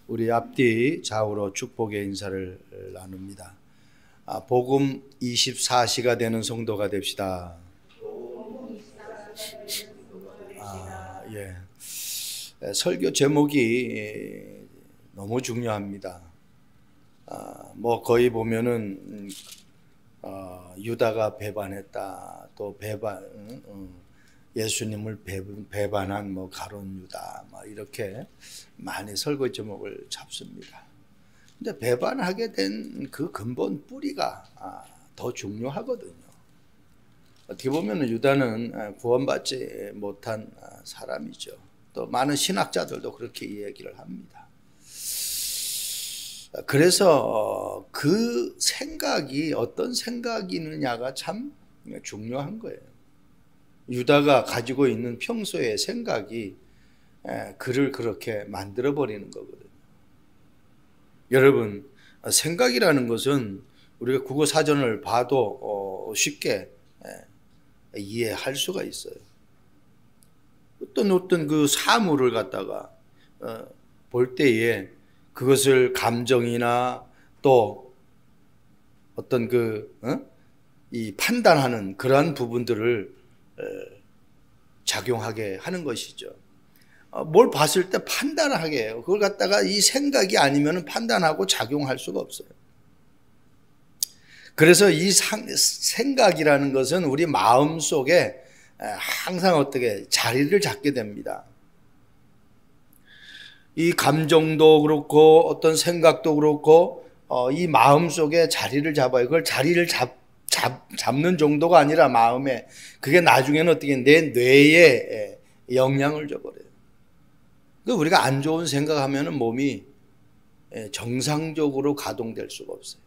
우리 앞뒤 좌우로 축복의 인사를 나눕니다. 복음 24시가 되는 성도가 됩시다. 설교 제목이 너무 중요합니다. 거의 보면은 유다가 배반했다, 또 예수님을 배반한 가룟 유다, 이렇게 많이 설교 제목을 잡습니다. 근데 배반하게 된 그 근본 뿌리가 더 중요하거든요. 어떻게 보면 유다는 구원받지 못한 사람이죠. 또 많은 신학자들도 그렇게 이야기를 합니다. 그래서 그 생각이 어떤 생각이느냐가 참 중요한 거예요. 유다가 가지고 있는 평소의 생각이 그를 그렇게 만들어버리는 거거든요. 여러분, 생각이라는 것은 우리가 국어사전을 봐도 쉽게 이해할 수가 있어요. 어떤 그 사물을 갖다가 볼 때에 그것을 감정이나 또 어떤 이 판단하는 그러한 부분들을 작용하게 하는 것이죠. 뭘 봤을 때 판단하게 해요. 그걸 갖다가 이 생각이 아니면 판단하고 작용할 수가 없어요. 그래서 이 생각이라는 것은 우리 마음 속에 항상 어떻게 자리를 잡게 됩니다. 이 감정도 그렇고 어떤 생각도 그렇고 이 마음 속에 자리를 잡아요. 그걸 자리를 잡는 정도가 아니라 마음에, 그게 나중에는 어떻게 내 뇌에 영향을 줘버려요. 우리가 안 좋은 생각하면 몸이 정상적으로 가동될 수가 없어요.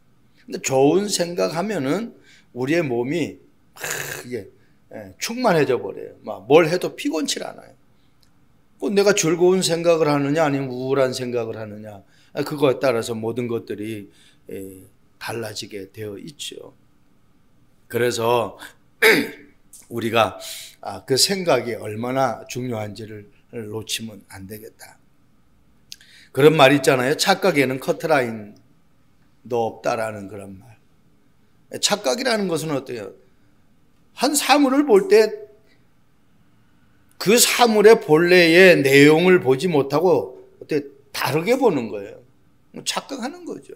근데 좋은 생각하면은 우리의 몸이 충만해져 버려요. 뭘 해도 피곤치 않아요. 내가 즐거운 생각을 하느냐 아니면 우울한 생각을 하느냐, 그거에 따라서 모든 것들이 달라지게 되어 있죠. 그래서 우리가 그 생각이 얼마나 중요한지를 놓치면 안 되겠다. 그런 말 있잖아요. 착각에는 커트라인도 없다라는 그런 말. 착각이라는 것은 어때요? 한 사물을 볼 때 그 사물의 본래의 내용을 보지 못하고 어떻게 다르게 보는 거예요. 착각하는 거죠.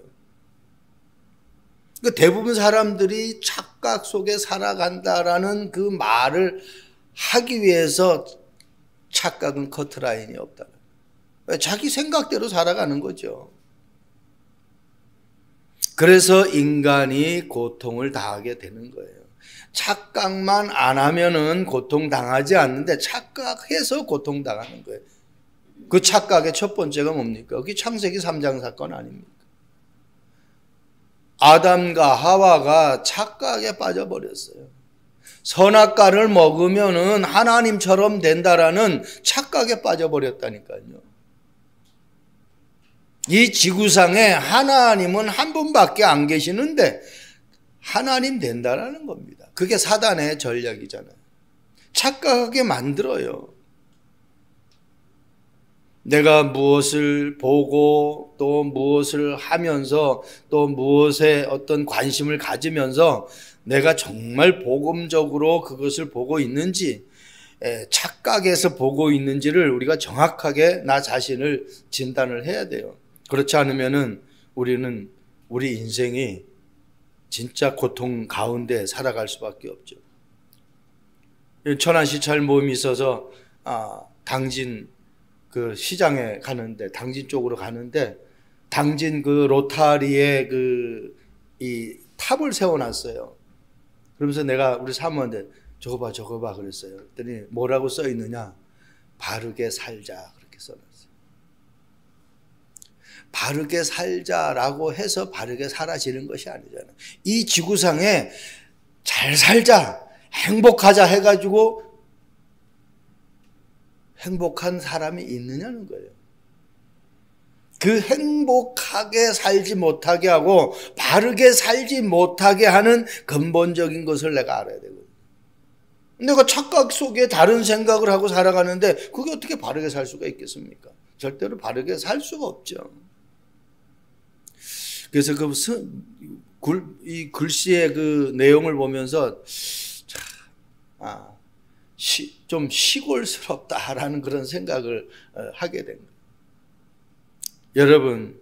대부분 사람들이 착각 속에 살아간다라는 그 말을 하기 위해서 착각은 커트라인이 없다. 자기 생각대로 살아가는 거죠. 그래서 인간이 고통을 당하게 되는 거예요. 착각만 안 하면은 고통당하지 않는데 착각해서 고통당하는 거예요. 그 착각의 첫 번째가 뭡니까? 그게 창세기 3장 사건 아닙니까? 아담과 하와가 착각에 빠져버렸어요. 선악과를 먹으면은 하나님처럼 된다라는 착각에 빠져버렸다니까요. 이 지구상에 하나님은 한 분밖에 안 계시는데 하나님 된다라는 겁니다. 그게 사단의 전략이잖아요. 착각하게 만들어요. 내가 무엇을 보고 또 무엇을 하면서 또 무엇에 어떤 관심을 가지면서 내가 정말 복음적으로 그것을 보고 있는지, 착각해서 보고 있는지를 우리가 정확하게 나 자신을 진단을 해야 돼요. 그렇지 않으면은 우리는 우리 인생이 진짜 고통 가운데 살아갈 수밖에 없죠. 천안시찰 모임이 있어서 당진 그 시장에 가는데, 당진 쪽으로 가는데, 당진 그 로타리에 이 탑을 세워놨어요. 그러면서 내가 우리 사모한테 저거 봐 그랬어요. 그랬더니 뭐라고 써 있느냐? 바르게 살자, 그렇게 써놨어요. 바르게 살자라고 해서 바르게 살아지는 것이 아니잖아요. 이 지구상에 잘 살자, 행복하자 해가지고 행복한 사람이 있느냐는 거예요. 그 행복하게 살지 못하게 하고 바르게 살지 못하게 하는 근본적인 것을 내가 알아야 되거든요. 내가 착각 속에 다른 생각을 하고 살아가는데 그게 어떻게 바르게 살 수가 있겠습니까? 절대로 바르게 살 수가 없죠. 그래서 이 글씨의 그 내용을 보면서 좀 시골스럽다라는 그런 생각을 하게 된 거예요. 여러분,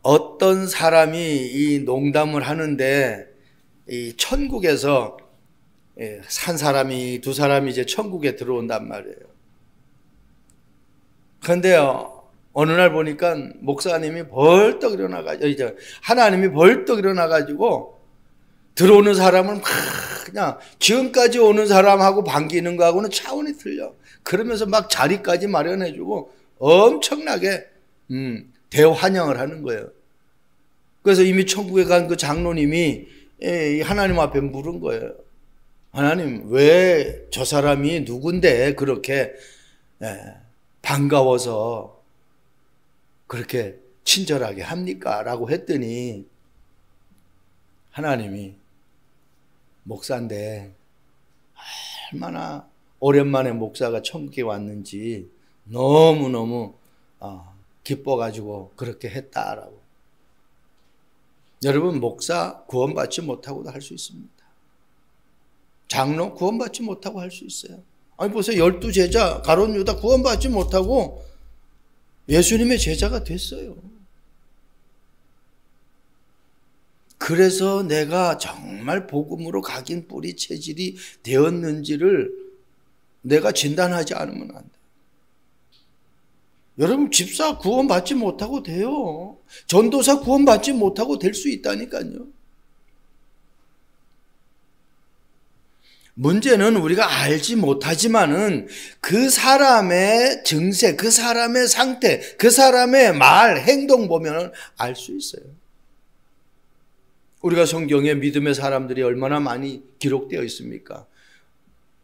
어떤 사람이 이 농담을 하는데 이 천국에서 한 사람이 두 사람이 이제 천국에 들어온단 말이에요. 그런데요, 어느 날 보니까 목사님이 벌떡 일어나가지고, 이제 하나님이 벌떡 일어나가지고 들어오는 사람은 막 그냥 지금까지 오는 사람하고 반기는 거하고는 차원이 틀려. 그러면서 막 자리까지 마련해주고 엄청나게 대환영을 하는 거예요. 그래서 이미 천국에 간 그 장로님이 하나님 앞에 물은 거예요. 하나님, 왜 저 사람이 누군데 그렇게 반가워서 그렇게 친절하게 합니까? 라고 했더니 하나님이 목사인데 얼마나 오랜만에 목사가 천국에 왔는지 너무너무 기뻐가지고 그렇게 했다라고. 여러분, 목사 구원받지 못하고도 할 수 있습니다. 장로 구원받지 못하고 할 수 있어요. 아니 보세요. 12제자 가룟 유다 구원받지 못하고 예수님의 제자가 됐어요. 그래서 내가 정말 복음으로 각인 뿌리 체질이 되었는지를 내가 진단하지 않으면 안 돼. 여러분, 집사 구원받지 못하고 돼요. 전도사 구원받지 못하고 될 수 있다니까요. 문제는 우리가 알지 못하지만은 그 사람의 증세, 그 사람의 상태, 그 사람의 말, 행동 보면 알 수 있어요. 우리가 성경에 믿음의 사람들이 얼마나 많이 기록되어 있습니까?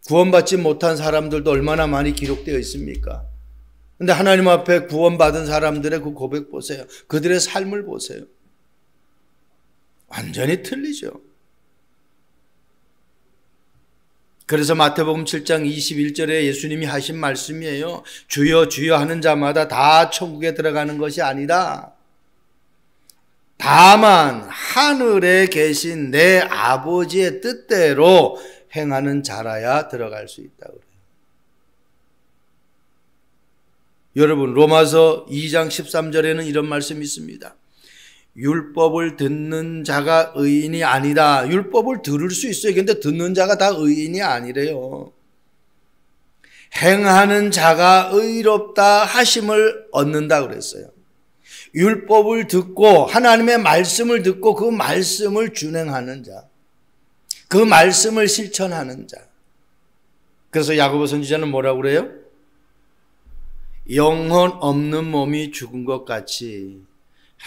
구원받지 못한 사람들도 얼마나 많이 기록되어 있습니까? 근데 하나님 앞에 구원받은 사람들의 그 고백 보세요. 그들의 삶을 보세요. 완전히 틀리죠. 그래서 마태복음 7장 21절에 예수님이 하신 말씀이에요. 주여 주여 하는 자마다 다 천국에 들어가는 것이 아니다. 다만 하늘에 계신 내 아버지의 뜻대로 행하는 자라야 들어갈 수 있다고 그래요. 여러분, 로마서 2장 13절에는 이런 말씀이 있습니다. 율법을 듣는 자가 의인이 아니다. 율법을 들을 수 있어요. 그런데 듣는 자가 다 의인이 아니래요. 행하는 자가 의롭다 하심을 얻는다 그랬어요. 율법을 듣고 하나님의 말씀을 듣고 그 말씀을 준행하는 자, 그 말씀을 실천하는 자. 그래서 야고보 선지자는 뭐라고 그래요? 영혼 없는 몸이 죽은 것 같이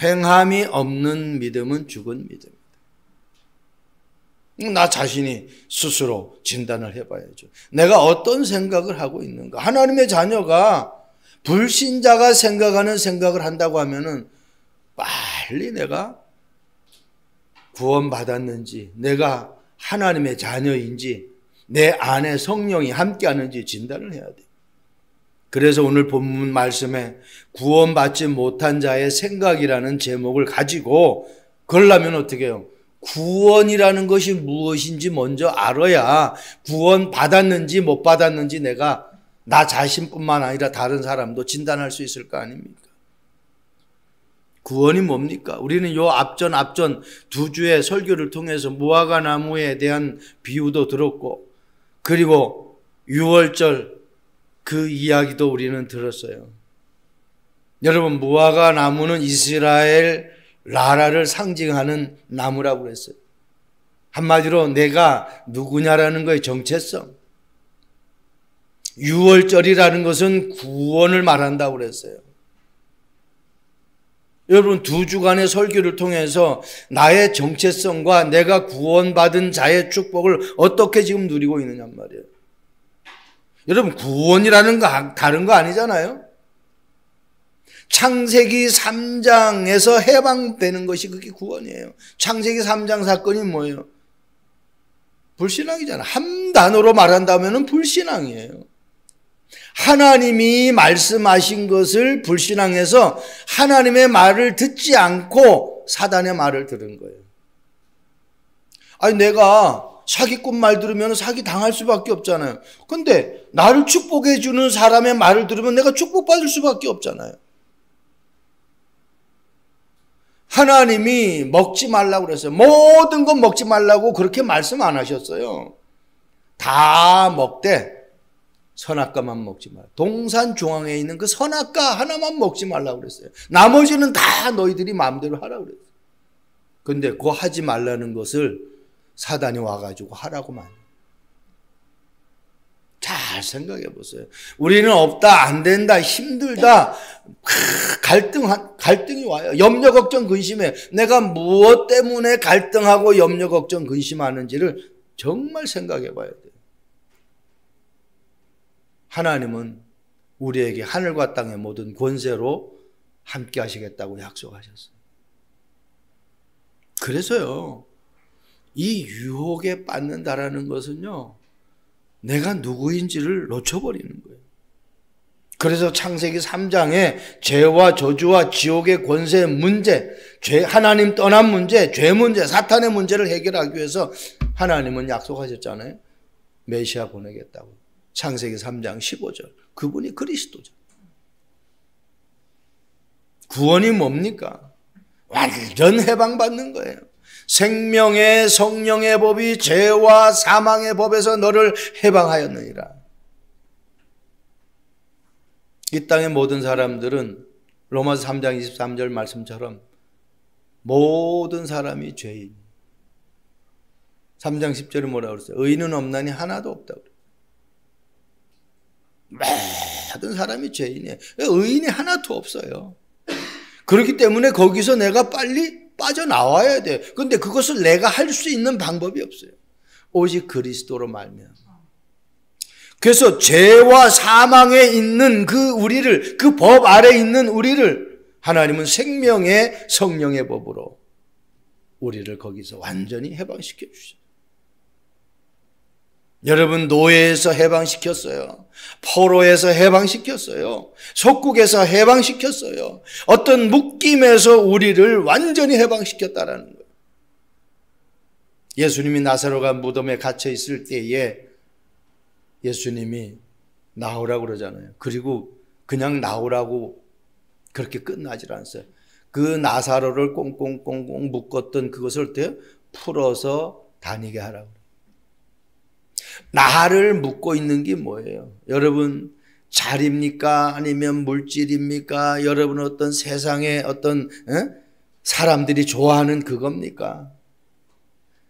행함이 없는 믿음은 죽은 믿음이다. 나 자신이 스스로 진단을 해봐야죠. 내가 어떤 생각을 하고 있는가? 하나님의 자녀가 불신자가 생각하는 생각을 한다고 하면은 빨리 내가 구원받았는지, 내가 하나님의 자녀인지, 내 안에 성령이 함께하는지 진단을 해야 돼. 그래서 오늘 본문 말씀에 구원받지 못한 자의 생각이라는 제목을 가지고 그러려면 어떻게 해요? 구원이라는 것이 무엇인지 먼저 알아야 구원 받았는지 못 받았는지 내가 나 자신뿐만 아니라 다른 사람도 진단할 수 있을 거 아닙니까? 구원이 뭡니까? 우리는 요 앞전 두 주의 설교를 통해서 무화과 나무에 대한 비유도 들었고, 그리고 6월절 그 이야기도 우리는 들었어요. 여러분, 무화과 나무는 이스라엘 나라를 상징하는 나무라고 그랬어요. 한마디로 내가 누구냐라는 거의 정체성. 유월절이라는 것은 구원을 말한다고 그랬어요. 여러분, 2주간의 설교를 통해서 나의 정체성과 내가 구원받은 자의 축복을 어떻게 지금 누리고 있느냐 말이에요. 여러분, 구원이라는 거 다른 거 아니잖아요. 창세기 3장에서 해방되는 것이 그게 구원이에요. 창세기 3장 사건이 뭐예요? 불신앙이잖아요. 한 단어로 말한다면 불신앙이에요. 하나님이 말씀하신 것을 불신앙해서 하나님의 말을 듣지 않고 사단의 말을 들은 거예요. 아니, 내가 사기꾼 말 들으면 사기 당할 수밖에 없잖아요. 근데 나를 축복해 주는 사람의 말을 들으면 내가 축복받을 수밖에 없잖아요. 하나님이 먹지 말라고 그랬어요. 모든 건 먹지 말라고 그렇게 말씀 안 하셨어요. 다 먹되 선악과만 먹지 마라. 동산 중앙에 있는 그 선악과 하나만 먹지 말라고 그랬어요. 나머지는 다 너희들이 마음대로 하라고 그랬어요. 근데 그거 하지 말라는 것을 사단이 와가지고 하라고만. 잘 생각해 보세요. 우리는 없다, 안 된다, 힘들다, 갈등이 와요. 염려, 걱정, 근심해. 내가 무엇 때문에 갈등하고 염려, 걱정, 근심하는지를 정말 생각해 봐야 돼요. 하나님은 우리에게 하늘과 땅의 모든 권세로 함께 하시겠다고 약속하셨어요. 그래서요, 이 유혹에 빠진다라는 것은요, 내가 누구인지를 놓쳐버리는 거예요. 그래서 창세기 3장에 죄와 저주와 지옥의 권세의 문제, 하나님 떠난 문제, 죄 문제, 사탄의 문제를 해결하기 위해서 하나님은 약속하셨잖아요. 메시아 보내겠다고. 창세기 3장 15절. 그분이 그리스도죠. 구원이 뭡니까? 완전 해방받는 거예요. 생명의 성령의 법이 죄와 사망의 법에서 너를 해방하였느니라. 이 땅의 모든 사람들은 로마서 3장 23절 말씀처럼 모든 사람이 죄인. 3장 10절에 뭐라고 그랬어요? 의인은 없나니 하나도 없다고. 모든 사람이 죄인이에요. 의인이 하나도 없어요. 그렇기 때문에 거기서 내가 빨리 빠져나와야 돼요. 그런데 그것을 내가 할 수 있는 방법이 없어요. 오직 그리스도로 말미암아. 그래서 죄와 사망에 있는 그 우리를, 그 법 아래 있는 우리를 하나님은 생명의 성령의 법으로 우리를 거기서 완전히 해방시켜 주셨어요. 여러분, 노예에서 해방시켰어요. 포로에서 해방시켰어요. 속국에서 해방시켰어요. 어떤 묶임에서 우리를 완전히 해방시켰다라는 거예요. 예수님이 나사로가 무덤에 갇혀 있을 때에 예수님이 나오라고 그러잖아요. 그리고 그냥 나오라고 그렇게 끝나질 않았어요. 그 나사로를 꽁꽁꽁꽁 묶었던 그것을 어때요? 풀어서 다니게 하라고. 나를 묶고 있는 게 뭐예요? 여러분, 자리입니까? 아니면 물질입니까? 여러분, 어떤 세상의 어떤 사람들이 좋아하는 그겁니까?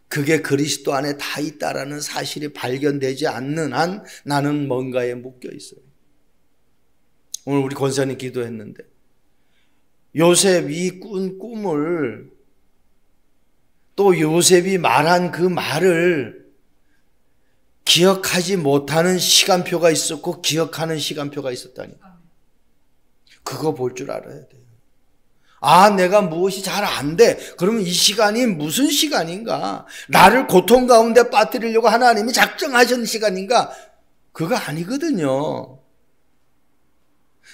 그게 그리스도 안에 다 있다라는 사실이 발견되지 않는 한 나는 뭔가에 묶여 있어요. 오늘 우리 권사님 기도했는데 요셉이 꾼 꿈을, 또 요셉이 말한 그 말을 기억하지 못하는 시간표가 있었고 기억하는 시간표가 있었다니까. 그거 볼 줄 알아야 돼요. 아, 내가 무엇이 잘 안 돼. 그러면 이 시간이 무슨 시간인가? 나를 고통 가운데 빠뜨리려고 하나님이 작정하신 시간인가? 그거 아니거든요.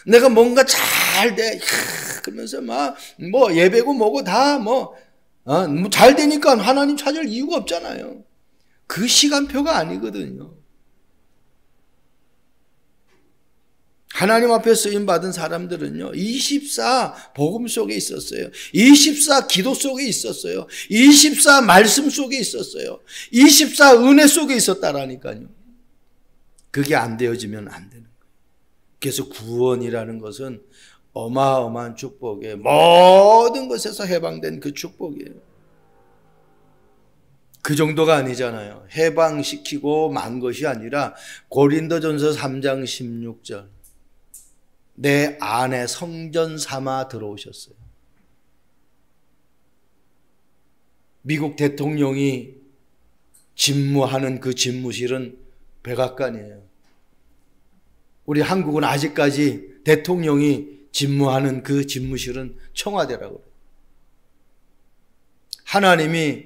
내가 뭔가 잘 돼. 그러면서 뭐 예배고 뭐고 다 잘 되니까 하나님 찾을 이유가 없잖아요. 그 시간표가 아니거든요. 하나님 앞에 쓰임받은 사람들은요, 24 복음 속에 있었어요. 24 기도 속에 있었어요. 24 말씀 속에 있었어요. 24 은혜 속에 있었다라니까요. 그게 안 되어지면 안 되는 거예요. 그래서 구원이라는 것은 어마어마한 축복이에요. 모든 것에서 해방된 그 축복이에요. 그 정도가 아니잖아요. 해방시키고 만 것이 아니라 고린도전서 3장 16절 내 안에 성전 삼아 들어오셨어요. 미국 대통령이 집무하는 그 집무실은 백악관이에요. 우리 한국은 아직까지 대통령이 집무하는 그 집무실은 청와대라고 그래요. 하나님이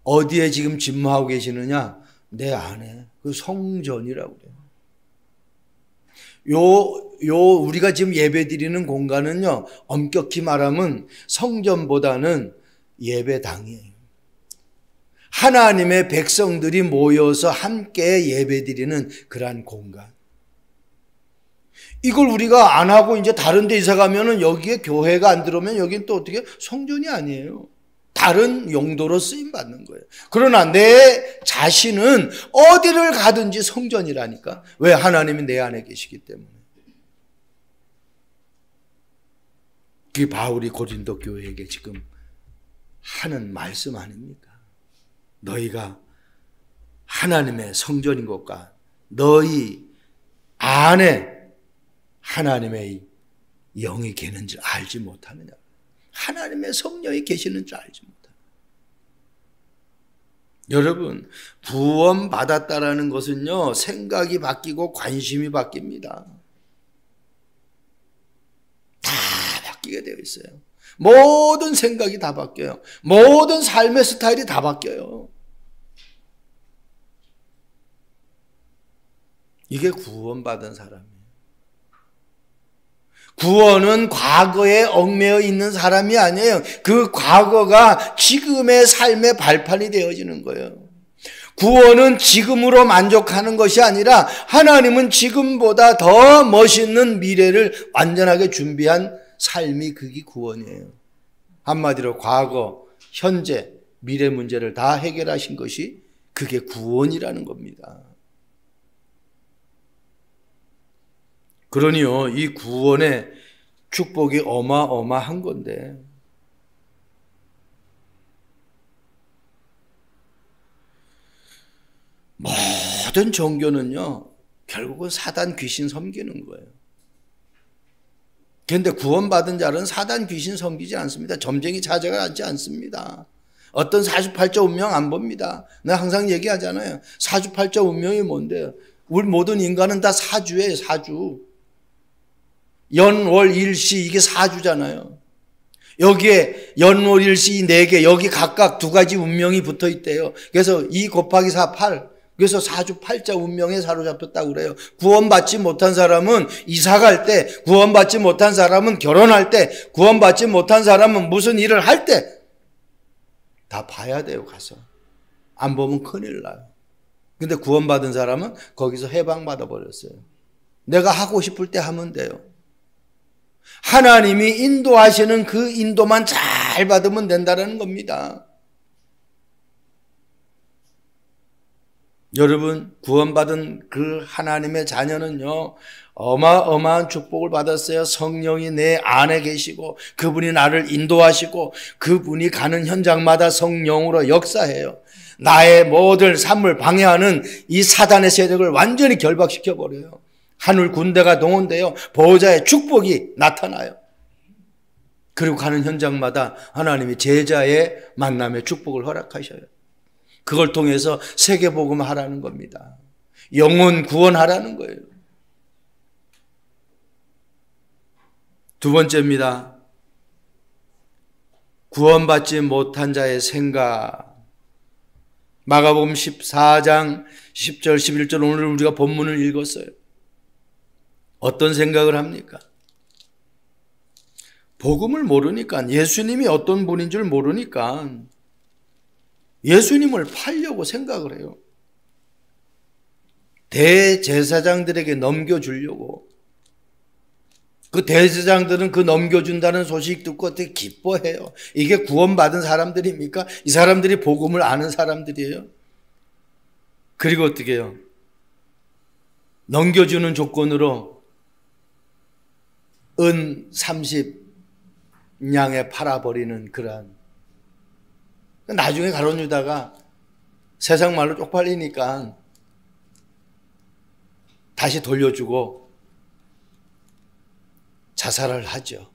어디에 지금 집무하고 계시느냐? 내 안에 그 성전이라고 그래요. 우리가 지금 예배 드리는 공간은요, 엄격히 말하면 성전보다는 예배당이에요. 하나님의 백성들이 모여서 함께 예배 드리는 그러한 공간. 이걸 우리가 안 하고 이제 다른 데 이사 가면은 여기에 교회가 안 들어오면 여긴 또 어떻게 성전이 아니에요. 다른 용도로 쓰임 받는 거예요. 그러나 내 자신은 어디를 가든지 성전이라니까. 왜? 하나님이 내 안에 계시기 때문에. 그게 바울이 고린도 교회에게 지금 하는 말씀 아닙니까? 너희가 하나님의 성전인 것과 너희 안에 하나님의 영이 계는 줄 알지 못하느냐. 하나님의 성령이 계시는 줄 알지 못하느냐. 여러분, 구원 받았다라는 것은요, 생각이 바뀌고 관심이 바뀝니다. 다 바뀌게 되어 있어요. 모든 생각이 다 바뀌어요. 모든 삶의 스타일이 다 바뀌어요. 이게 구원받은 사람이에요. 구원은 과거에 얽매여 있는 사람이 아니에요. 그 과거가 지금의 삶의 발판이 되어지는 거예요. 구원은 지금으로 만족하는 것이 아니라 하나님은 지금보다 더 멋있는 미래를 완전하게 준비한 삶이 그게 구원이에요. 한마디로 과거, 현재, 미래 문제를 다 해결하신 것이 그게 구원이라는 겁니다. 그러니요, 이 구원의 축복이 어마어마한 건데, 모든 종교는요, 결국은 사단 귀신 섬기는 거예요. 그런데 구원받은 자는 사단 귀신 섬기지 않습니다. 점쟁이 찾아가지 않습니다. 어떤 사주팔자 운명 안 봅니다. 내가 항상 얘기하잖아요. 사주팔자 운명이 뭔데요? 우리 모든 인간은 다 사주예요, 사주. 연월 일시 이게 사주잖아요. 여기에 연월 일시 4개 여기 각각 2가지 운명이 붙어 있대요. 그래서 2 곱하기 4 8. 그래서 사주팔자 운명에 사로잡혔다고 그래요. 구원받지 못한 사람은 이사 갈 때, 구원받지 못한 사람은 결혼할 때, 구원받지 못한 사람은 무슨 일을 할 때 다 봐야 돼요. 가서 안 보면 큰일 나요. 근데 구원받은 사람은 거기서 해방받아 버렸어요. 내가 하고 싶을 때 하면 돼요. 하나님이 인도하시는 그 인도만 잘 받으면 된다는 겁니다. 여러분, 구원받은 그 하나님의 자녀는요, 어마어마한 축복을 받았어요. 성령이 내 안에 계시고 그분이 나를 인도하시고 그분이 가는 현장마다 성령으로 역사해요. 나의 모든 삶을 방해하는 이 사단의 세력을 완전히 결박시켜버려요. 하늘 군대가 동원되어 보호자의 축복이 나타나요. 그리고 가는 현장마다 하나님이 제자의 만남의 축복을 허락하셔요. 그걸 통해서 세계복음 하라는 겁니다. 영혼 구원하라는 거예요. 두 번째입니다. 구원받지 못한 자의 생각. 마가복음 14장 10절 11절 오늘 우리가 본문을 읽었어요. 어떤 생각을 합니까? 복음을 모르니까, 예수님이 어떤 분인 줄 모르니까 예수님을 팔려고 생각을 해요. 대제사장들에게 넘겨주려고. 그 대제사장들은 그 넘겨준다는 소식 듣고 어떻게 기뻐해요. 이게 구원받은 사람들입니까? 이 사람들이 복음을 아는 사람들이에요. 그리고 어떻게 해요? 넘겨주는 조건으로 은 30냥에 팔아버리는 그러한. 나중에 가룟 유다가 세상 말로 쪽팔리니까 다시 돌려주고 자살을 하죠.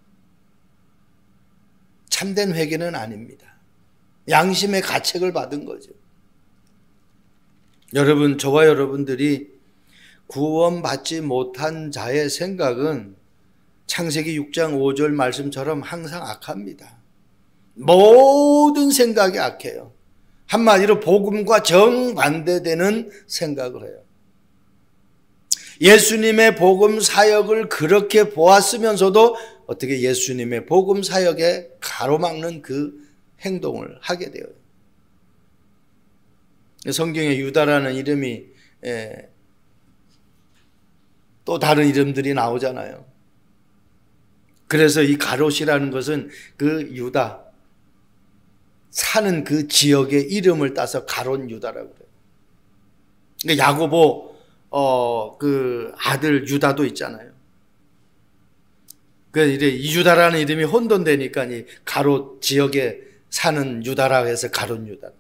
참된 회개는 아닙니다. 양심의 가책을 받은 거죠. 여러분, 저와 여러분들이 구원받지 못한 자의 생각은 창세기 6장 5절 말씀처럼 항상 악합니다. 모든 생각이 악해요. 한마디로 복음과 정반대되는 생각을 해요. 예수님의 복음 사역을 그렇게 보았으면서도 어떻게 예수님의 복음 사역에 가로막는 그 행동을 하게 돼요. 성경에 유다라는 이름이 또 다른 이름들이 나오잖아요. 그래서 이 가롯이라는 것은 그 유다 사는 그 지역의 이름을 따서 가롯 유다라고 그래요. 그러니까 야고보 그 아들 유다도 있잖아요. 그 이제 이 유다라는 이름이 혼돈되니까 이 가롯 지역에 사는 유다라고 해서 가롯 유다.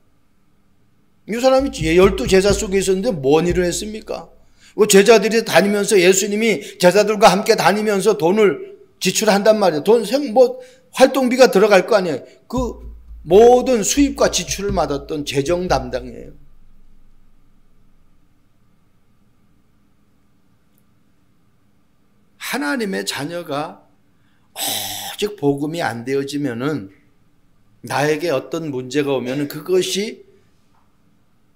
이 사람이 12제자 속에 있었는데 뭔 일을 했습니까? 제자들이 다니면서 예수님이 제자들과 함께 다니면서 돈을 지출한단 말이에요. 활동비가 들어갈 거 아니에요. 그 모든 수입과 지출을 맡았던 재정 담당이에요. 하나님의 자녀가 오직 복음이 안 되어지면은 나에게 어떤 문제가 오면은 그것이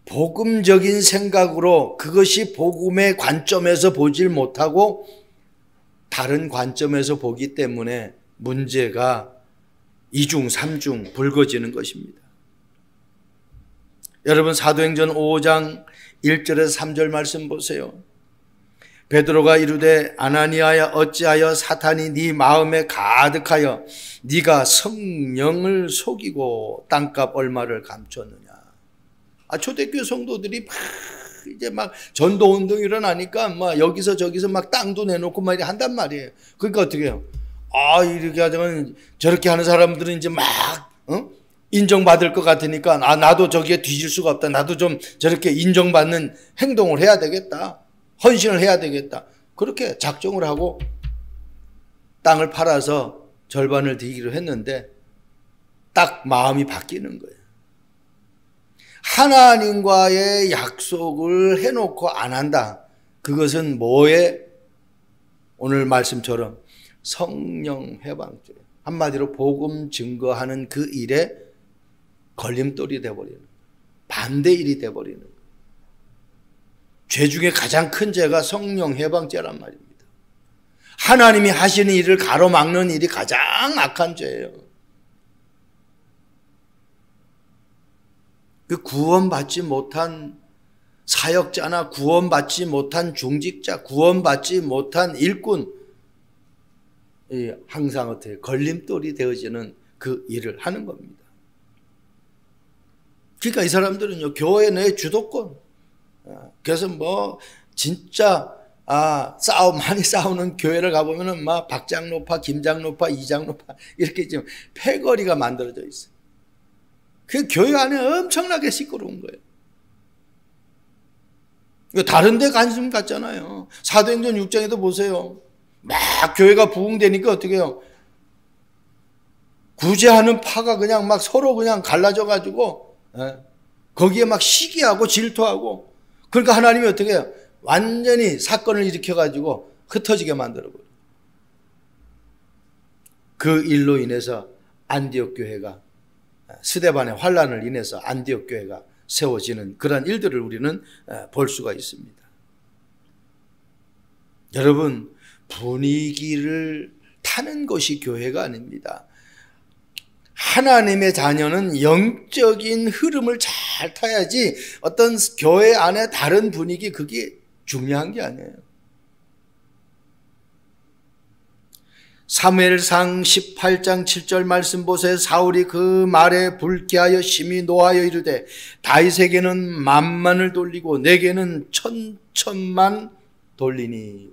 복음적인 생각으로 그것이 복음의 관점에서 보질 못하고 다른 관점에서 보기 때문에 문제가 이중 삼중 불거지는 것입니다. 여러분 사도행전 5장 1절에서 3절 말씀 보세요. 베드로가 이르되 아나니아야 어찌하여 사탄이 네 마음에 가득하여 네가 성령을 속이고 땅값 얼마를 감췄느냐. 초대교회 성도들이 이제 막 전도 운동이 일어나니까 막 여기서 저기서 막 땅도 내놓고 막 한단 말이에요. 그러니까 어떻게 해요? 이렇게 하자면 저렇게 하는 사람들은 이제 막 인정받을 것 같으니까 나도 저기에 뒤질 수가 없다. 나도 좀 저렇게 인정받는 행동을 해야 되겠다. 헌신을 해야 되겠다. 그렇게 작정을 하고 땅을 팔아서 절반을 드리기로 했는데 딱 마음이 바뀌는 거예요. 하나님과의 약속을 해놓고 안 한다. 그것은 뭐에? 오늘 말씀처럼 성령 해방죄. 한마디로 복음 증거하는 그 일에 걸림돌이 되어버리는, 반대 일이 되어버리는. 죄 중에 가장 큰 죄가 성령 해방죄란 말입니다. 하나님이 하시는 일을 가로막는 일이 가장 악한 죄예요. 그 구원받지 못한 사역자나 구원받지 못한 중직자, 구원받지 못한 일꾼, 항상 어떻게 걸림돌이 되어지는 그 일을 하는 겁니다. 그러니까 이 사람들은요, 교회 내 주도권. 그래서 진짜 많이 싸우는 교회를 가보면은 막 박장로파, 김장로파, 이장로파 이렇게 지금 패거리가 만들어져 있어요. 그 교회 안에 엄청나게 시끄러운 거예요. 다른 데 관심 갖잖아요. 사도행전 6장에도 보세요. 막 교회가 부흥되니까 어떻게 해요? 구제하는 파가 그냥 막 서로 그냥 갈라져 가지고 거기에 막 시기하고 질투하고, 그러니까 하나님이 어떻게 해요? 완전히 사건을 일으켜 가지고 흩어지게 만들어 버려요. 그 일로 인해서 안디옥 교회가, 스데반의 환란을 인해서 안디옥 교회가 세워지는 그런 일들을 우리는 볼 수가 있습니다. 여러분, 분위기를 타는 것이 교회가 아닙니다. 하나님의 자녀는 영적인 흐름을 잘 타야지 어떤 교회 안에 다른 분위기, 그게 중요한 게 아니에요. 사무엘상 18장 7절 말씀 보세요. 사울이 그 말에 불쾌하여 심히 노하여 이르되 다윗에게는 만만을 돌리고 내게는 천천만 돌리니.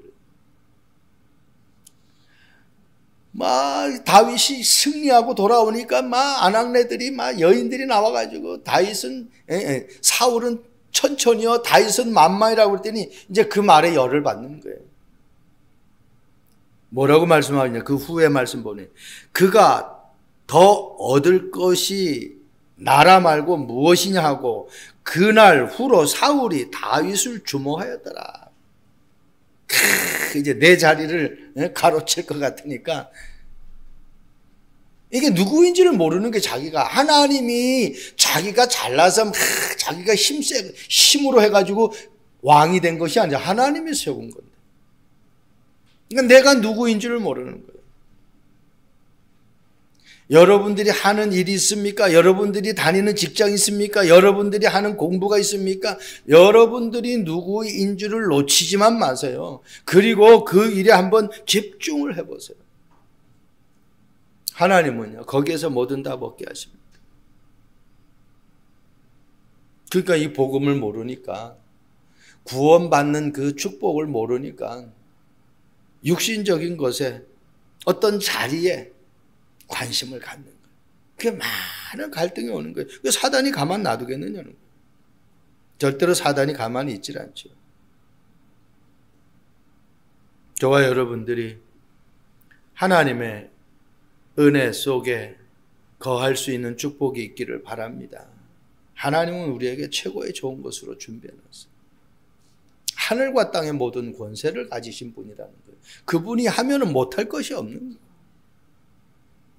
막 다윗이 승리하고 돌아오니까 막 아낙네들이 막 여인들이 나와가지고 다윗은 사울은 천천히요 다윗은 만만이라고 그랬더니 이제 그 말에 열을 받는 거예요. 뭐라고 말씀하느냐? 그 후에 말씀 보니 그가 더 얻을 것이 나라 말고 무엇이냐 하고 그날 후로 사울이 다윗을 주목하였더라. 이제 내 자리를 가로챌 것 같으니까 이게 누구인지를 모르는 게 자기가 하나님이 자기가 잘나서 자기가 힘으로 해가지고 왕이 된 것이 아니라 하나님이 세운 건데. 그러니까 내가 누구인지를 모르는 거예요. 여러분들이 하는 일이 있습니까? 여러분들이 다니는 직장이 있습니까? 여러분들이 하는 공부가 있습니까? 여러분들이 누구인 줄을 놓치지만 마세요. 그리고 그 일에 한번 집중을 해보세요. 하나님은요, 거기에서 뭐든 다 먹게 하십니다. 그러니까 이 복음을 모르니까, 구원받는 그 축복을 모르니까, 육신적인 것에 어떤 자리에 관심을 갖는 거예요. 그게 많은 갈등이 오는 거예요. 사단이 가만 놔두겠느냐는 거예요. 절대로 사단이 가만히 있질 않죠. 저와 여러분들이 하나님의 은혜 속에 거할 수 있는 축복이 있기를 바랍니다. 하나님은 우리에게 최고의 좋은 것으로 준비해놨어요. 하늘과 땅의 모든 권세를 가지신 분이라는 거예요. 그분이 하면은 못할 것이 없는 거예요.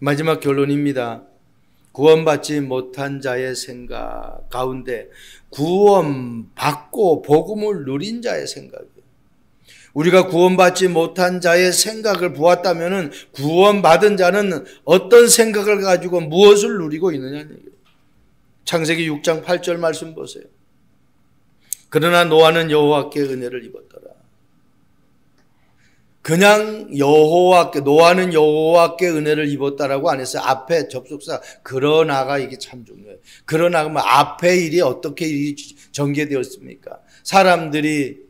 마지막 결론입니다. 구원받지 못한 자의 생각 가운데 구원받고 복음을 누린 자의 생각이에요. 우리가 구원받지 못한 자의 생각을 보았다면 구원받은 자는 어떤 생각을 가지고 무엇을 누리고 있느냐는 얘기예요. 창세기 6장 8절 말씀 보세요. 그러나 노아는 여호와께 은혜를 입었더라. 그냥 노아는 여호와께 은혜를 입었다라고 안 했어요. 앞에 접속사 그러나가 이게 참 중요해요. 그러나 뭐 앞에 일이 어떻게 일이 전개되었습니까? 사람들이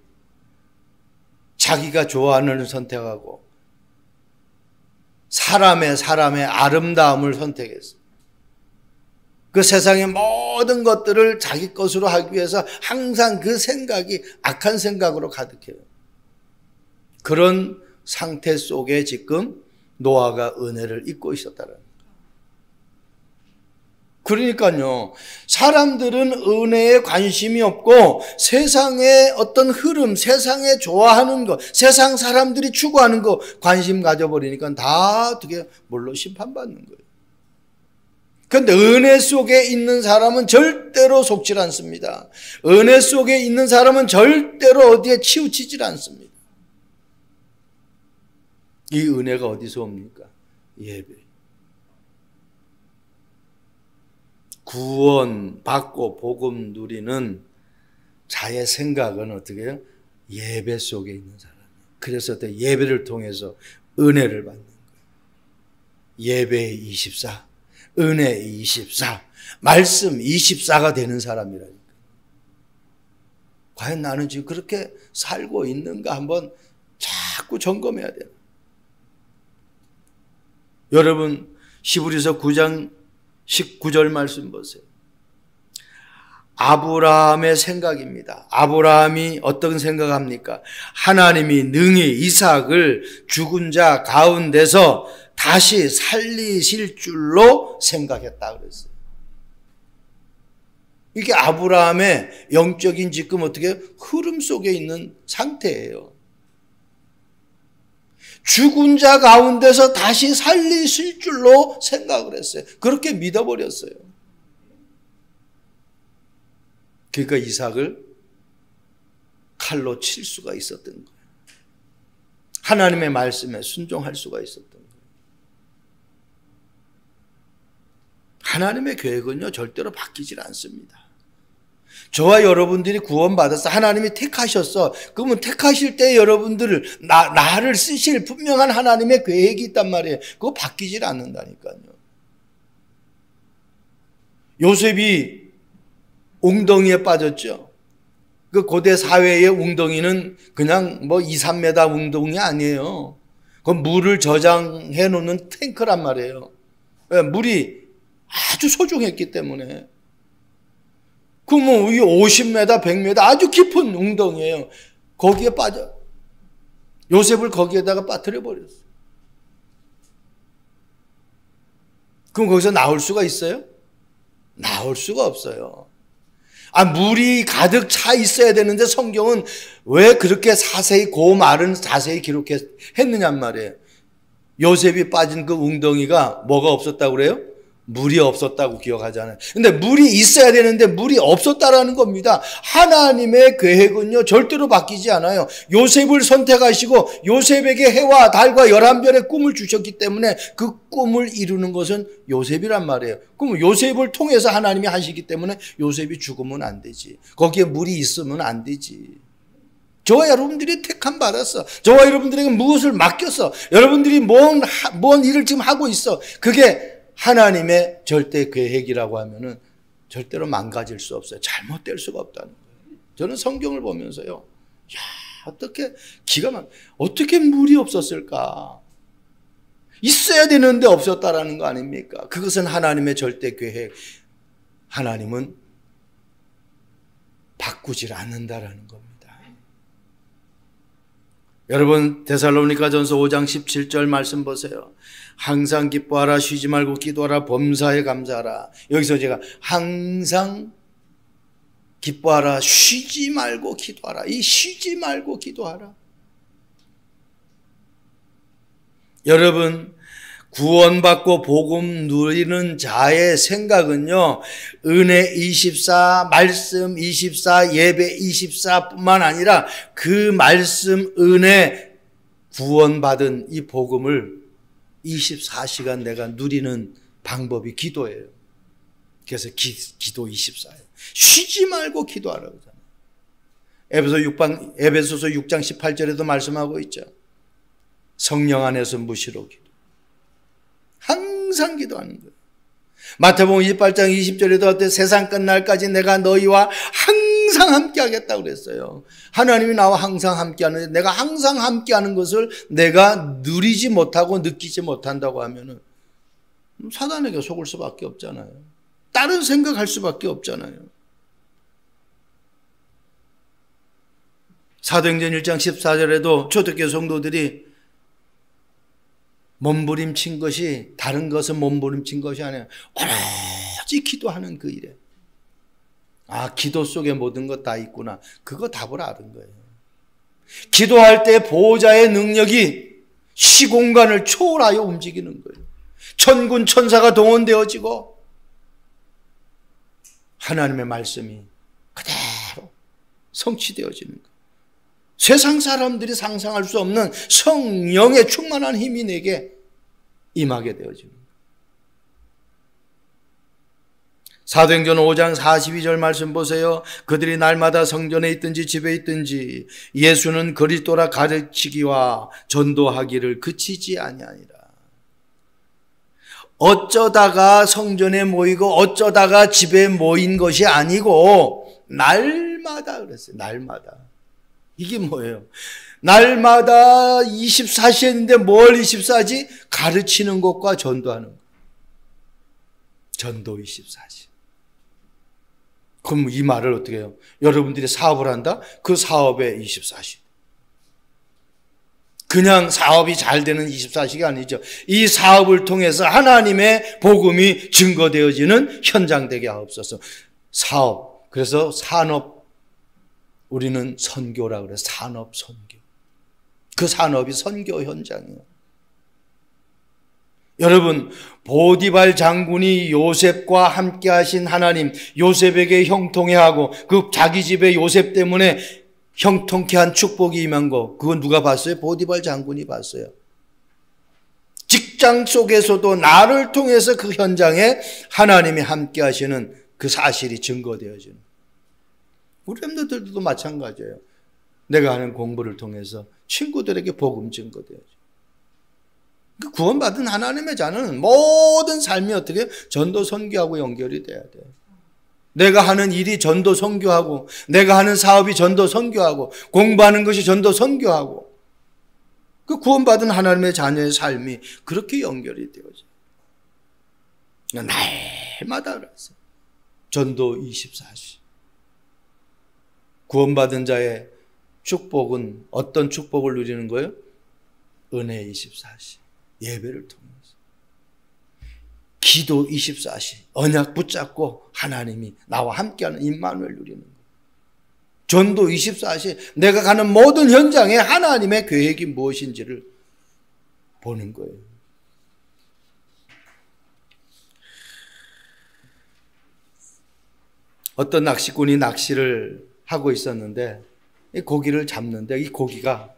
자기가 좋아하는 선택하고 사람의 아름다움을 선택했어요. 그 세상의 모든 것들을 자기 것으로 하기 위해서 항상 그 생각이 악한 생각으로 가득해요. 그런 상태 속에 지금 노아가 은혜를 입고 있었다는 거예요. 그러니까요, 사람들은 은혜에 관심이 없고 세상의 어떤 흐름, 세상에 좋아하는 것, 세상 사람들이 추구하는 것 관심 가져버리니까 다 어떻게 뭘로 심판받는 거예요. 그런데 은혜 속에 있는 사람은 절대로 속질 않습니다. 은혜 속에 있는 사람은 절대로 어디에 치우치질 않습니다. 이 은혜가 어디서 옵니까? 예배. 구원 받고 복음 누리는 자의 생각은 어떻게 해요? 예배 속에 있는 사람이에요. 그래서 예배를 통해서 은혜를 받는 거예요. 예배 24, 은혜 24, 말씀 24가 되는 사람이라니까. 과연 나는 지금 그렇게 살고 있는가 한번 자꾸 점검해야 돼요. 여러분 히브리서 9장 19절 말씀 보세요. 아브라함의 생각입니다. 아브라함이 어떤 생각합니까? 하나님이 능히 이삭을 죽은 자 가운데서 다시 살리실 줄로 생각했다 그랬어요. 이게 아브라함의 영적인 지금 어떻게 흐름 속에 있는 상태예요. 죽은 자 가운데서 다시 살리실 줄로 생각을 했어요. 그렇게 믿어버렸어요. 그러니까 이삭을 칼로 칠 수가 있었던 거예요. 하나님의 말씀에 순종할 수가 있었던 거예요. 하나님의 계획은요 절대로 바뀌질 않습니다. 저와 여러분들이 구원받았어. 하나님이 택하셨어. 그러면 택하실 때 여러분들을 나를 쓰실 분명한 하나님의 계획이 있단 말이에요. 그거 바뀌질 않는다니까요. 요셉이 웅덩이에 빠졌죠. 그 고대 사회의 웅덩이는 그냥 뭐 2, 3m 웅덩이 아니에요. 그 물을 저장해 놓는 탱크란 말이에요. 왜? 물이 아주 소중했기 때문에. 그러면 이 50m, 100m 아주 깊은 웅덩이에요. 거기에 빠져. 요셉을 거기에다가 빠뜨려 버렸어요. 그럼 거기서 나올 수가 있어요? 나올 수가 없어요. 물이 가득 차 있어야 되는데 성경은 왜 그렇게 자세히 그 말은 자세히 기록했느냔 말이에요. 요셉이 빠진 그 웅덩이가 뭐가 없었다고 그래요? 물이 없었다고 기억하잖아요. 근데 물이 있어야 되는데 물이 없었다라는 겁니다. 하나님의 계획은요 절대로 바뀌지 않아요. 요셉을 선택하시고 요셉에게 해와 달과 11별의 꿈을 주셨기 때문에 그 꿈을 이루는 것은 요셉이란 말이에요. 그럼 요셉을 통해서 하나님이 하시기 때문에 요셉이 죽으면 안 되지. 거기에 물이 있으면 안 되지. 저와 여러분들이 택함 받았어. 저와 여러분들에게 무엇을 맡겼어. 여러분들이 뭔 일을 지금 하고 있어. 그게 하나님의 절대 계획이라고 하면은 절대로 망가질 수 없어요. 잘못될 수가 없다는 거예요. 저는 성경을 보면서요. 야, 어떻게 어떻게 물이 없었을까? 있어야 되는데 없었다라는 거 아닙니까? 그것은 하나님의 절대 계획. 하나님은 바꾸질 않는다라는 겁니다. 여러분 데살로니가전서 5장 17절 말씀 보세요. 항상 기뻐하라, 쉬지 말고 기도하라, 범사에 감사하라. 여기서 제가 항상 기뻐하라, 쉬지 말고 기도하라. 이 쉬지 말고 기도하라. 여러분 구원받고 복음 누리는 자의 생각은요, 은혜 24, 말씀 24, 예배 24뿐만 아니라 그 말씀, 은혜, 구원받은 이 복음을 24시간 내가 누리는 방법이 기도예요. 그래서 기도 24예요. 쉬지 말고 기도하라고 하잖아요. 에베소서 6장 18절에도 말씀하고 있죠. 성령 안에서 무시로 기도. 항상 기도하는 거예요. 마태복음 28장 20절에도 세상 끝날까지 내가 너희와 항상 함께 하겠다고 그랬어요. 하나님이 나와 항상 함께 하는데 내가 항상 함께 하는 것을 내가 누리지 못하고 느끼지 못한다고 하면은 사단에게 속을 수밖에 없잖아요. 다른 생각할 수밖에 없잖아요. 사도행전 1장 14절에도 초대교회 성도들이 몸부림친 것이 다른 것은 몸부림친 것이 아니라 오로지 기도하는 그 일에 기도 속에 모든 것 다 있구나. 그거 답을 아는 거예요. 기도할 때 보호자의 능력이 시공간을 초월하여 움직이는 거예요. 천군 천사가 동원되어지고 하나님의 말씀이 그대로 성취되어지는 거예요. 세상 사람들이 상상할 수 없는 성령의 충만한 힘이 내게 임하게 되어지는 거예요. 사도행전 5장 42절 말씀 보세요. 그들이 날마다 성전에 있든지 집에 있든지 예수는 그리스도라 가르치기와 전도하기를 그치지 아니하니라. 어쩌다가 성전에 모이고 어쩌다가 집에 모인 것이 아니고 날마다 그랬어요. 날마다. 이게 뭐예요? 날마다 24시 했는데 뭘 24시? 가르치는 것과 전도하는 것. 전도 24시. 그럼 이 말을 어떻게 해요? 여러분들이 사업을 한다? 그 사업에 24시. 그냥 사업이 잘 되는 24시가 아니죠. 이 사업을 통해서 하나님의 복음이 증거되어지는 현장 되게 하옵소서. 사업. 그래서 산업. 우리는 선교라 그래요. 산업, 선교. 그 산업이 선교 현장이에요. 여러분, 보디발 장군이 요셉과 함께 하신 하나님, 요셉에게 형통해 하고 그 자기 집에 요셉 때문에 형통케 한 축복이 임한 거, 그건 누가 봤어요? 보디발 장군이 봤어요. 직장 속에서도 나를 통해서 그 현장에 하나님이 함께 하시는 그 사실이 증거되어지는. 우리 렘너들도 마찬가지예요. 내가 하는 공부를 통해서 친구들에게 복음 증거되어져. 구원받은 하나님의 자는 모든 삶이 어떻게 전도 선교하고 연결이 돼야 돼요. 내가 하는 일이 전도 선교하고, 내가 하는 사업이 전도 선교하고, 공부하는 것이 전도 선교하고, 그 구원받은 하나님의 자녀의 삶이 그렇게 연결이 되어져. 날마다 그랬어요. 전도 24시. 구원받은 자의 축복은 어떤 축복을 누리는 거예요? 은혜 24시. 예배를 통해서. 기도 24시. 언약 붙잡고 하나님이 나와 함께하는 임마누엘 누리는 거예요. 전도 24시. 내가 가는 모든 현장에 하나님의 계획이 무엇인지를 보는 거예요. 어떤 낚시꾼이 낚시를 하고 있었는데 이 고기를 잡는데 이 고기가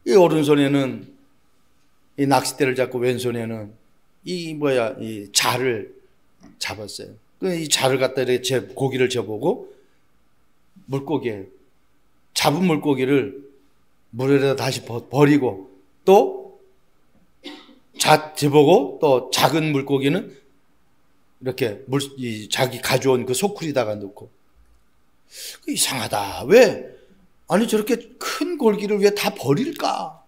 이 오른손에는 이 낚싯대를 잡고 왼손에는 이 자를 잡았어요. 이 자를 갖다 이렇게 고기를 재보고 물고기에 잡은 물고기를 물에다 다시 버리고 또 재보고 또 작은 물고기는 이렇게 자기 가져온 그 소쿠리다가 넣고. 이상하다. 왜? 아니 저렇게 큰 고기를 왜 다 버릴까?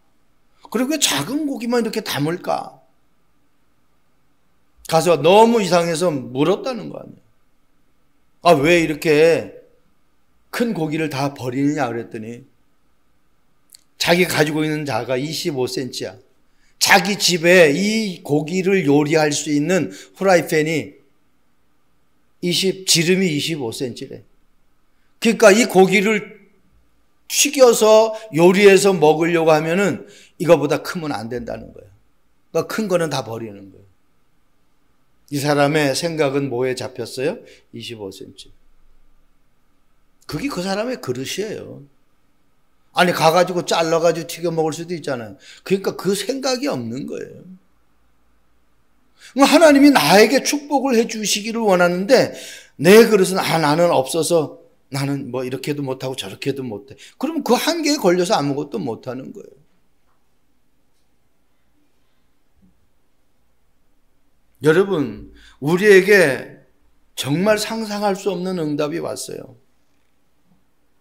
그리고 왜 작은 고기만 이렇게 담을까? 가서 너무 이상해서 물었다는 거 아니에요. 아, 왜 이렇게 큰 고기를 다 버리느냐 그랬더니 자기 가지고 있는 자가 25cm야. 자기 집에 이 고기를 요리할 수 있는 후라이팬이 지름이 25cm래. 그러니까 이 고기를 튀겨서 요리해서 먹으려고 하면은 이거보다 크면 안 된다는 거예요. 그러니까 큰 거는 다 버리는 거예요. 이 사람의 생각은 뭐에 잡혔어요? 25cm. 그게 그 사람의 그릇이에요. 아니 가가지고 잘라가지고 튀겨 먹을 수도 있잖아요. 그러니까 그 생각이 없는 거예요. 하나님이 나에게 축복을 해 주시기를 원하는데 내 그릇은 나는 없어서 나는 뭐 이렇게도 못하고 저렇게도 못해. 그러면 그 한계에 걸려서 아무것도 못하는 거예요. 여러분, 우리에게 정말 상상할 수 없는 응답이 왔어요.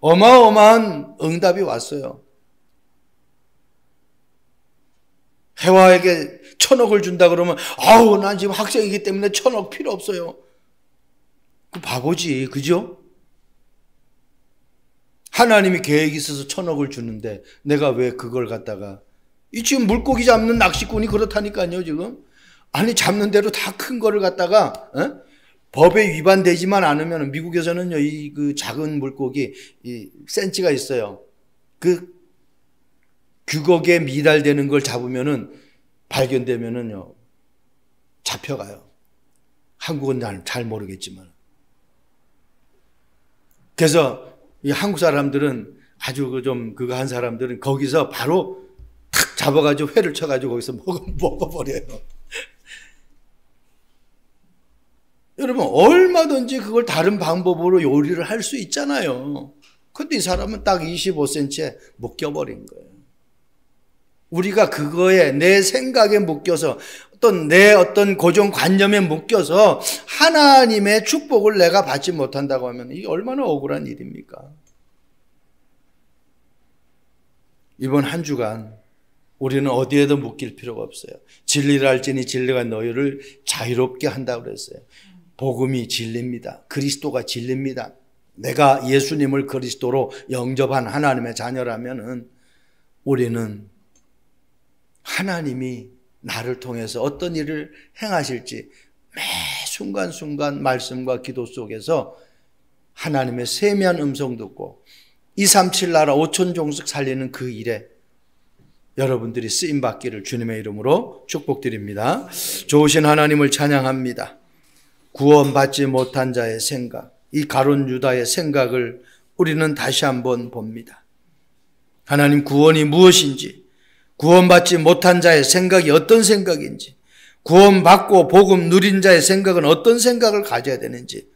어마어마한 응답이 왔어요. 해와에게 1,000억을 준다 그러면 아우 난 지금 학생이기 때문에 1,000억 필요 없어요. 그 바보지, 그죠? 하나님이 계획이 있어서 1,000억을 주는데 내가 왜 그걸 갖다가 지금 물고기 잡는 낚시꾼이 그렇다니까요. 지금 아니 잡는 대로 다 큰 거를 갖다가 법에 위반되지만 않으면 미국에서는요 그 작은 물고기 이 센치가 있어요. 그 규격에 미달되는 걸 잡으면은 발견되면은요 잡혀가요. 한국은 잘 모르겠지만. 그래서 이 한국 사람들은 아주 그거 한 사람들은 거기서 바로 탁 잡아가지고 회를 쳐가지고 거기서 먹어버려요. 여러분 얼마든지 그걸 다른 방법으로 요리를 할 수 있잖아요. 근데 이 사람은 딱 25cm에 묶여버린 거예요. 우리가 그거에 내 생각에 묶여서 내 어떤 고정관념에 묶여서 하나님의 축복을 내가 받지 못한다고 하면 이게 얼마나 억울한 일입니까? 이번 한 주간 우리는 어디에도 묶일 필요가 없어요. 진리를 알지니 진리가 너희를 자유롭게 한다고 그랬어요. 복음이 진리입니다. 그리스도가 진리입니다. 내가 예수님을 그리스도로 영접한 하나님의 자녀라면은 우리는 하나님이 나를 통해서 어떤 일을 행하실지 매 순간순간 말씀과 기도 속에서 하나님의 세미한 음성 듣고 237 나라 5천 종족 살리는 그 일에 여러분들이 쓰임받기를 주님의 이름으로 축복드립니다. 좋으신 하나님을 찬양합니다. 구원받지 못한 자의 생각, 이 가룟 유다의 생각을 우리는 다시 한번 봅니다. 하나님 구원이 무엇인지, 구원받지 못한 자의 생각이 어떤 생각인지, 구원받고 복음 누린 자의 생각은 어떤 생각을 가져야 되는지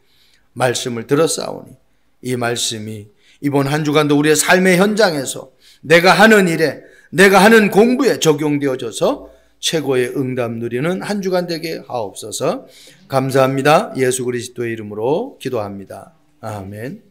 말씀을 들었사오니 이 말씀이 이번 한 주간도 우리의 삶의 현장에서 내가 하는 일에, 내가 하는 공부에 적용되어져서 최고의 응답 누리는 한 주간 되게 하옵소서. 감사합니다. 예수 그리스도의 이름으로 기도합니다. 아멘.